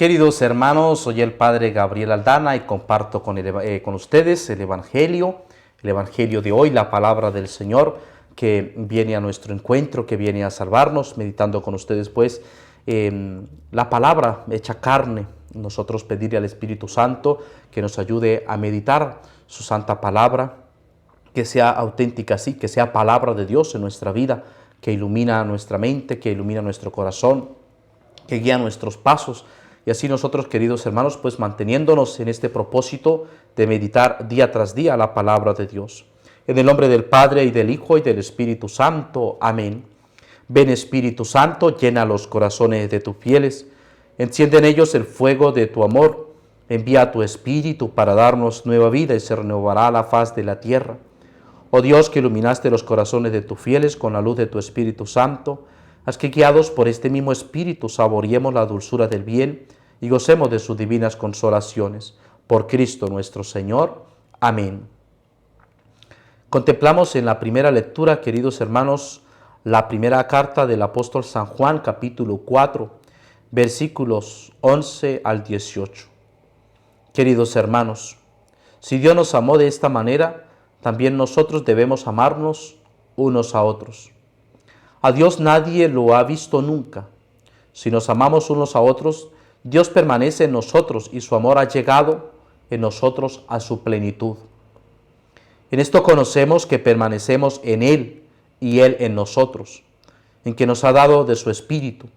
Queridos hermanos, soy el Padre Gabriel Aldana y comparto con ustedes el Evangelio de hoy, la palabra del Señor que viene a nuestro encuentro, que viene a salvarnos, meditando con ustedes pues la palabra hecha carne. Nosotros pedirle al Espíritu Santo que nos ayude a meditar su santa palabra, que sea auténtica, sí, que sea palabra de Dios en nuestra vida, que ilumina nuestra mente, que ilumina nuestro corazón, que guía nuestros pasos. Y así nosotros, queridos hermanos, pues manteniéndonos en este propósito de meditar día tras día la palabra de Dios. En el nombre del Padre, y del Hijo, y del Espíritu Santo. Amén. Ven, Espíritu Santo, llena los corazones de tus fieles, enciende en ellos el fuego de tu amor. Envía tu Espíritu para darnos nueva vida y se renovará la faz de la tierra. Oh Dios, que iluminaste los corazones de tus fieles con la luz de tu Espíritu Santo, haz que guiados por este mismo Espíritu saboreemos la dulzura del bien y gocemos de sus divinas consolaciones. Por Cristo nuestro Señor. Amén. Contemplamos en la primera lectura, queridos hermanos, la primera carta del apóstol San Juan, capítulo 4, versículos 11 al 18. Queridos hermanos, si Dios nos amó de esta manera, también nosotros debemos amarnos unos a otros. A Dios nadie lo ha visto nunca. Si nos amamos unos a otros, Dios permanece en nosotros y su amor ha llegado en nosotros a su plenitud. En esto conocemos que permanecemos en Él y Él en nosotros, en que nos ha dado de su Espíritu.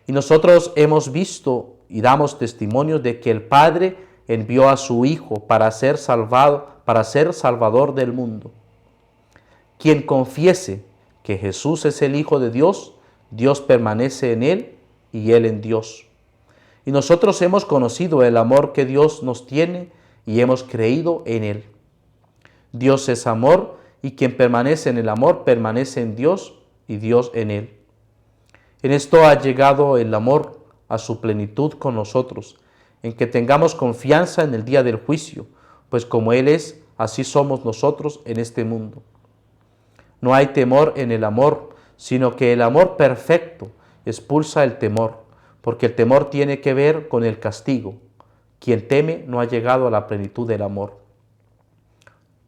Y nosotros hemos visto y damos testimonio de que el Padre envió a su Hijo para ser Salvador del mundo. Quien confiese que Jesús es el Hijo de Dios, Dios permanece en Él y Él en Dios. Y nosotros hemos conocido el amor que Dios nos tiene y hemos creído en Él. Dios es amor y quien permanece en el amor permanece en Dios y Dios en Él. En esto ha llegado el amor a su plenitud con nosotros, en que tengamos confianza en el día del juicio, pues como Él es, así somos nosotros en este mundo. No hay temor en el amor, sino que el amor perfecto expulsa el temor, porque el temor tiene que ver con el castigo. Quien teme no ha llegado a la plenitud del amor.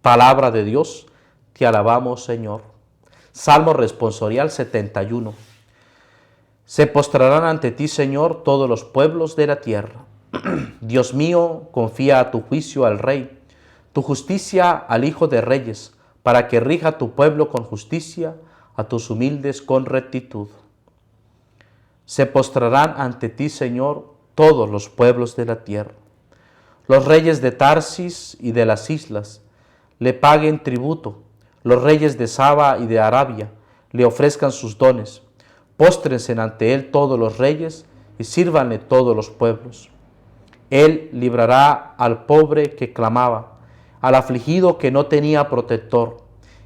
Palabra de Dios, te alabamos, Señor. Salmo responsorial 71. Se postrarán ante ti, Señor, todos los pueblos de la tierra. Dios mío, confía a tu juicio al Rey, tu justicia al Hijo de Reyes, para que rija tu pueblo con justicia, a tus humildes con rectitud. Se postrarán ante ti, Señor, todos los pueblos de la tierra. Los reyes de Tarsis y de las islas le paguen tributo. Los reyes de Saba y de Arabia le ofrezcan sus dones. Póstrense ante él todos los reyes y sírvanle todos los pueblos. Él librará al pobre que clamaba, al afligido que no tenía protector.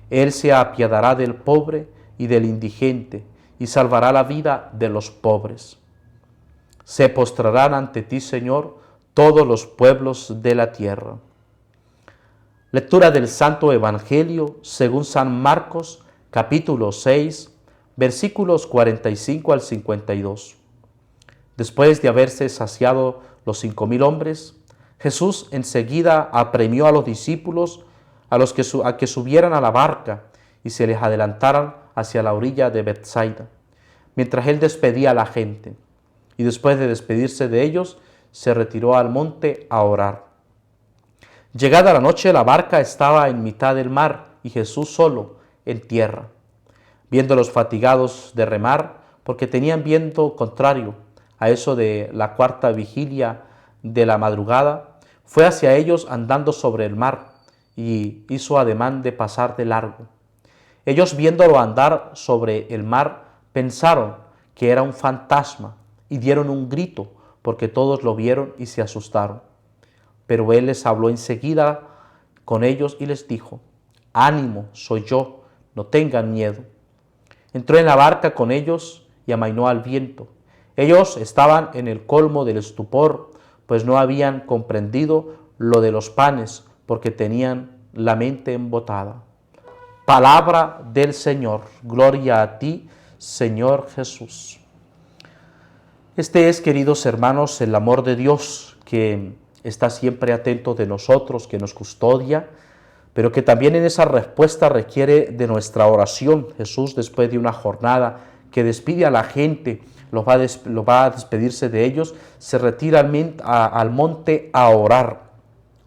Él se apiadará del pobre y del indigente y salvará la vida de los pobres. Se postrarán ante ti, Señor, todos los pueblos de la tierra. Lectura del Santo Evangelio según San Marcos, capítulo 6, versículos 45 al 52. Después de haberse saciado los 5,000 hombres, Jesús enseguida apremió a los discípulos a que subieran a la barca y se les adelantaran hacia la orilla de Betsaida, mientras él despedía a la gente. Y después de despedirse de ellos, se retiró al monte a orar. Llegada la noche, la barca estaba en mitad del mar y Jesús solo en tierra. Viéndolos fatigados de remar, porque tenían viento contrario, a eso de la 4ª vigilia de la madrugada, fue hacia ellos andando sobre el mar y hizo ademán de pasar de largo. Ellos, viéndolo andar sobre el mar, pensaron que era un fantasma y dieron un grito, porque todos lo vieron y se asustaron. Pero él les habló enseguida con ellos y les dijo: «Ánimo, soy yo, no tengan miedo». Entró en la barca con ellos y amainó al viento. Ellos estaban en el colmo del estupor, pues no habían comprendido lo de los panes, porque tenían la mente embotada. Palabra del Señor. Gloria a ti, Señor Jesús. Este es, queridos hermanos, el amor de Dios que está siempre atento de nosotros, que nos custodia, pero que también en esa respuesta requiere de nuestra oración. Jesús, después de una jornada que despide a la gente, va a despedirse de ellos, se retira al monte a orar.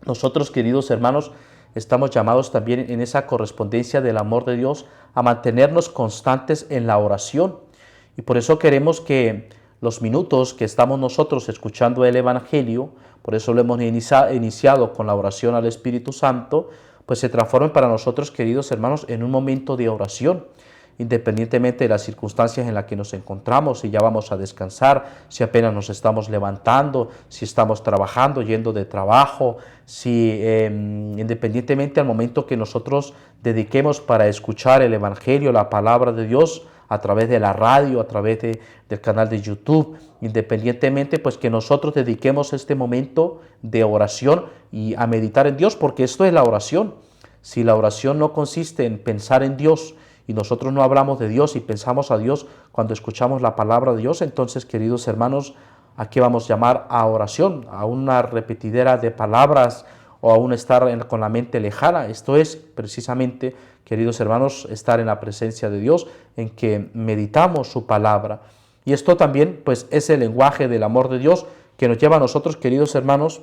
Nosotros, queridos hermanos, estamos llamados también en esa correspondencia del amor de Dios a mantenernos constantes en la oración. Y por eso queremos que los minutos que estamos nosotros escuchando el Evangelio, por eso lo hemos iniciado con la oración al Espíritu Santo, pues se transformen para nosotros, queridos hermanos, en un momento de oración, independientemente de las circunstancias en las que nos encontramos, si ya vamos a descansar, si apenas nos estamos levantando, si estamos trabajando, yendo de trabajo, si independientemente al momento que nosotros dediquemos para escuchar el Evangelio, la palabra de Dios, a través de la radio, a través del canal de YouTube, independientemente, pues que nosotros dediquemos este momento de oración y a meditar en Dios, porque esto es la oración. Si la oración no consiste en pensar en Dios y nosotros no hablamos de Dios y pensamos a Dios cuando escuchamos la palabra de Dios, entonces, queridos hermanos, ¿a qué vamos a llamar a oración? ¿A una repetidera de palabras o aún estar con la mente lejana? Esto es precisamente, queridos hermanos, estar en la presencia de Dios, en que meditamos su palabra. Y esto también, pues, es el lenguaje del amor de Dios que nos lleva a nosotros, queridos hermanos,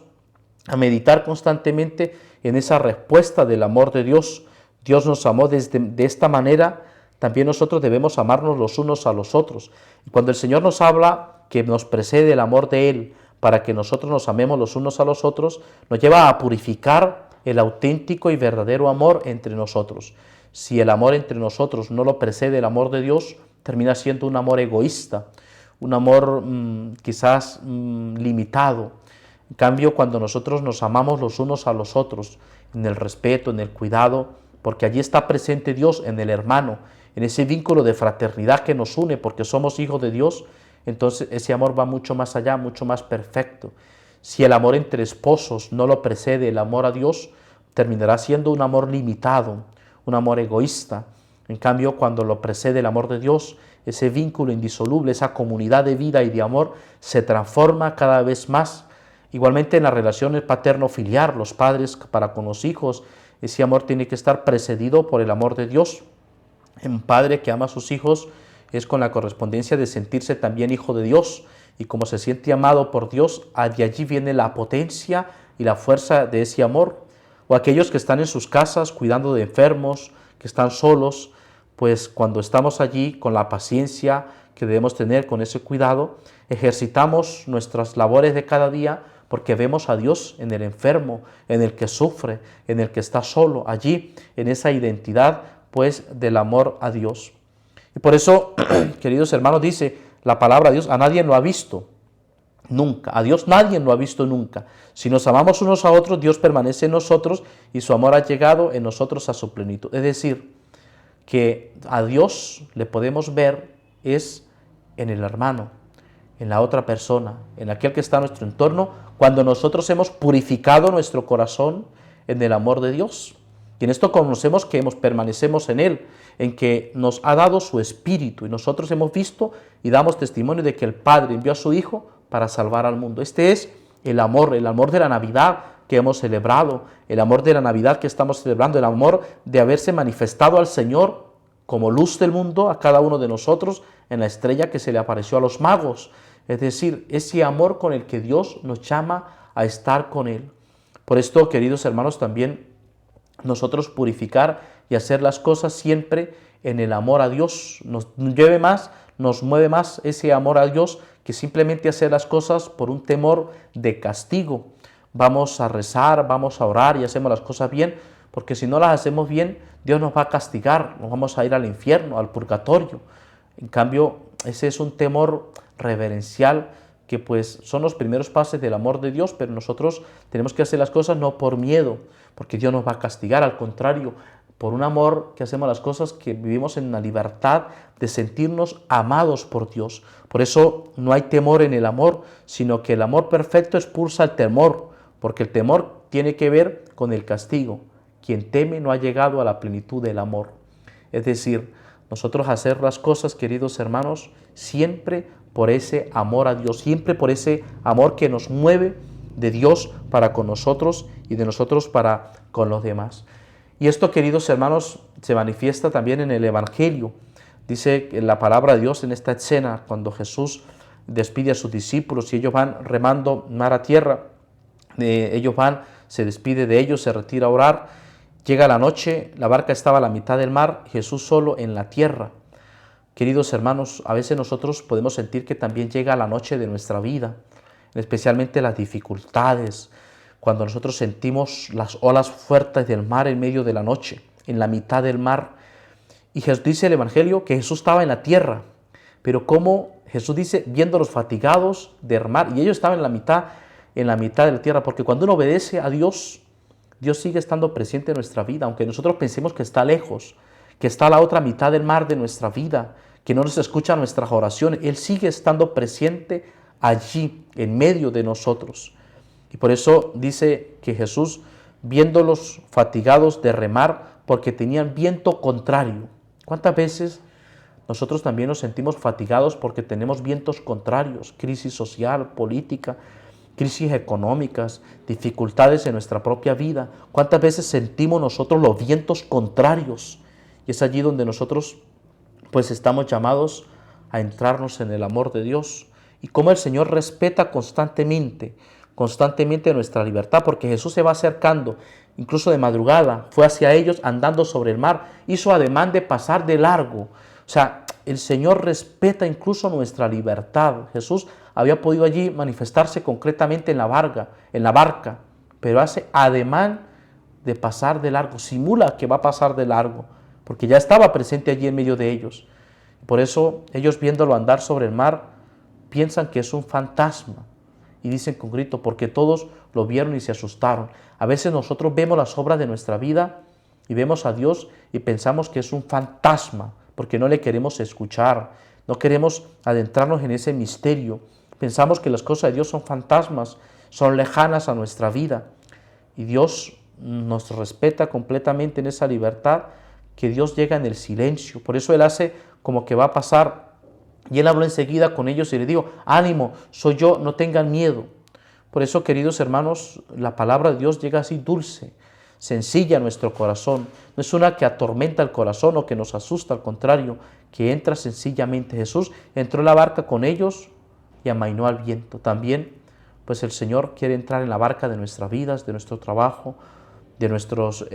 a meditar constantemente en esa respuesta del amor de Dios. Dios nos amó de esta manera, también nosotros debemos amarnos los unos a los otros. Y cuando el Señor nos habla que nos precede el amor de Él, para que nosotros nos amemos los unos a los otros, nos lleva a purificar el auténtico y verdadero amor entre nosotros. Si el amor entre nosotros no lo precede el amor de Dios, termina siendo un amor egoísta, un amor quizás limitado. En cambio, cuando nosotros nos amamos los unos a los otros, en el respeto, en el cuidado, porque allí está presente Dios en el hermano, en ese vínculo de fraternidad que nos une, porque somos hijos de Dios, entonces ese amor va mucho más allá, mucho más perfecto. Si el amor entre esposos no lo precede el amor a Dios, terminará siendo un amor limitado, un amor egoísta. En cambio, cuando lo precede el amor de Dios, ese vínculo indisoluble, esa comunidad de vida y de amor se transforma cada vez más. Igualmente en las relaciones paterno-filiar, los padres para con los hijos, ese amor tiene que estar precedido por el amor de Dios. Un padre que ama a sus hijos es con la correspondencia de sentirse también hijo de Dios, y como se siente amado por Dios, de allí viene la potencia y la fuerza de ese amor. O aquellos que están en sus casas cuidando de enfermos, que están solos, pues cuando estamos allí con la paciencia que debemos tener con ese cuidado, ejercitamos nuestras labores de cada día porque vemos a Dios en el enfermo, en el que sufre, en el que está solo, allí en esa identidad pues del amor a Dios. Y por eso, queridos hermanos, dice la palabra de Dios, a nadie lo ha visto nunca, a Dios nadie lo ha visto nunca. Si nos amamos unos a otros, Dios permanece en nosotros y su amor ha llegado en nosotros a su plenitud. Es decir, que a Dios le podemos ver es en el hermano, en la otra persona, en aquel que está a nuestro entorno, cuando nosotros hemos purificado nuestro corazón en el amor de Dios. Y en esto conocemos que permanecemos en Él, en que nos ha dado su Espíritu, y nosotros hemos visto y damos testimonio de que el Padre envió a su Hijo para salvar al mundo. Este es el amor de la Navidad que hemos celebrado, el amor de la Navidad que estamos celebrando, el amor de haberse manifestado al Señor como luz del mundo a cada uno de nosotros en la estrella que se le apareció a los magos. Es decir, ese amor con el que Dios nos llama a estar con Él. Por esto, queridos hermanos, también nosotros purificar y hacer las cosas siempre en el amor a Dios. Nos mueve más ese amor a Dios que simplemente hacer las cosas por un temor de castigo. Vamos a rezar, vamos a orar y hacemos las cosas bien, porque si no las hacemos bien, Dios nos va a castigar, nos vamos a ir al infierno, al purgatorio. En cambio, ese es un temor reverencial que pues son los primeros pasos del amor de Dios, pero nosotros tenemos que hacer las cosas no por miedo, porque Dios nos va a castigar, al contrario, por un amor que hacemos las cosas que vivimos en la libertad de sentirnos amados por Dios. Por eso no hay temor en el amor, sino que el amor perfecto expulsa el temor, porque el temor tiene que ver con el castigo. Quien teme no ha llegado a la plenitud del amor. Es decir, nosotros hacer las cosas, queridos hermanos, siempre por ese amor a Dios, siempre por ese amor que nos mueve de Dios para con nosotros y de nosotros para con los demás. Y esto, queridos hermanos, se manifiesta también en el Evangelio. Dice la palabra de Dios en esta escena, cuando Jesús despide a sus discípulos y ellos van remando mar a tierra, se despide de ellos, se retira a orar, llega la noche, la barca estaba a la mitad del mar, Jesús solo en la tierra. Queridos hermanos, a veces nosotros podemos sentir que también llega la noche de nuestra vida, especialmente las dificultades, cuando nosotros sentimos las olas fuertes del mar en medio de la noche, en la mitad del mar. Y dice el Evangelio que Jesús estaba en la tierra, pero como Jesús dice, viéndolos fatigados de remar, y ellos estaban en la mitad de la tierra, porque cuando uno obedece a Dios, Dios sigue estando presente en nuestra vida, aunque nosotros pensemos que está lejos, que está a la otra mitad del mar de nuestra vida, que no nos escucha nuestras oraciones, Él sigue estando presente allí, en medio de nosotros. Y por eso dice que Jesús, viéndolos fatigados de remar, porque tenían viento contrario. ¿Cuántas veces nosotros también nos sentimos fatigados porque tenemos vientos contrarios? Crisis social, política, crisis económicas, dificultades en nuestra propia vida. ¿Cuántas veces sentimos nosotros los vientos contrarios? Y es allí donde nosotros pues estamos llamados a entrarnos en el amor de Dios. Y cómo el Señor respeta constantemente nuestra libertad, porque Jesús se va acercando, incluso de madrugada, fue hacia ellos andando sobre el mar, hizo ademán de pasar de largo. O sea, el Señor respeta incluso nuestra libertad. Jesús había podido allí manifestarse concretamente en la barca, pero hace ademán de pasar de largo, simula que va a pasar de largo, porque ya estaba presente allí en medio de ellos. Por eso ellos, viéndolo andar sobre el mar, piensan que es un fantasma y dicen con grito, porque todos lo vieron y se asustaron. A veces nosotros vemos las obras de nuestra vida y vemos a Dios y pensamos que es un fantasma, porque no le queremos escuchar, no queremos adentrarnos en ese misterio. Pensamos que las cosas de Dios son fantasmas, son lejanas a nuestra vida. Y Dios nos respeta completamente en esa libertad, que Dios llega en el silencio. Por eso Él hace como que va a pasar. Y Él habló enseguida con ellos y le dijo, ánimo, soy yo, no tengan miedo. Por eso, queridos hermanos, la palabra de Dios llega así dulce, sencilla a nuestro corazón. No es una que atormenta el corazón o que nos asusta, al contrario, que entra sencillamente. Jesús entró en la barca con ellos y amainó al viento. También, pues el Señor quiere entrar en la barca de nuestras vidas, de nuestro trabajo, de nuestros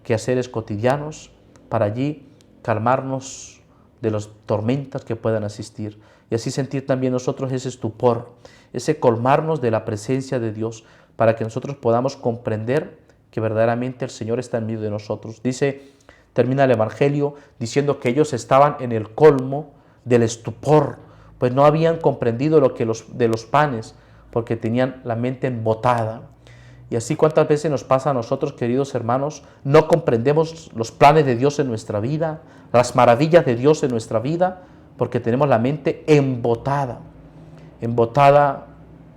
quehaceres cotidianos, para allí calmarnos de las tormentas que puedan asistir y así sentir también nosotros ese estupor, ese colmarnos de la presencia de Dios, para que nosotros podamos comprender que verdaderamente el Señor está en medio de nosotros. Termina el Evangelio diciendo que ellos estaban en el colmo del estupor, pues no habían comprendido lo que de los panes, porque tenían la mente embotada. Y así, cuántas veces nos pasa a nosotros, queridos hermanos, no comprendemos los planes de Dios en nuestra vida, las maravillas de Dios en nuestra vida, porque tenemos la mente embotada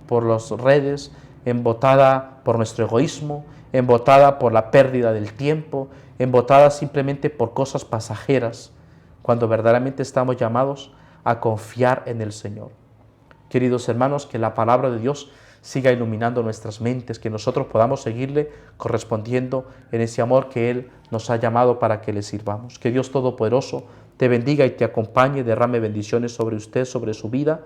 por las redes, embotada por nuestro egoísmo, embotada por la pérdida del tiempo, embotada simplemente por cosas pasajeras, cuando verdaderamente estamos llamados a confiar en el Señor. Queridos hermanos, que la palabra de Dios siga iluminando nuestras mentes, que nosotros podamos seguirle correspondiendo en ese amor que Él nos ha llamado para que le sirvamos. Que Dios Todopoderoso te bendiga y te acompañe, derrame bendiciones sobre usted, sobre su vida,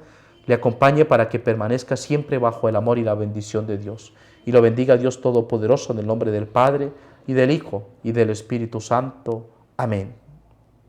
le acompañe para que permanezca siempre bajo el amor y la bendición de Dios. Y lo bendiga Dios Todopoderoso en el nombre del Padre, y del Hijo, y del Espíritu Santo. Amén.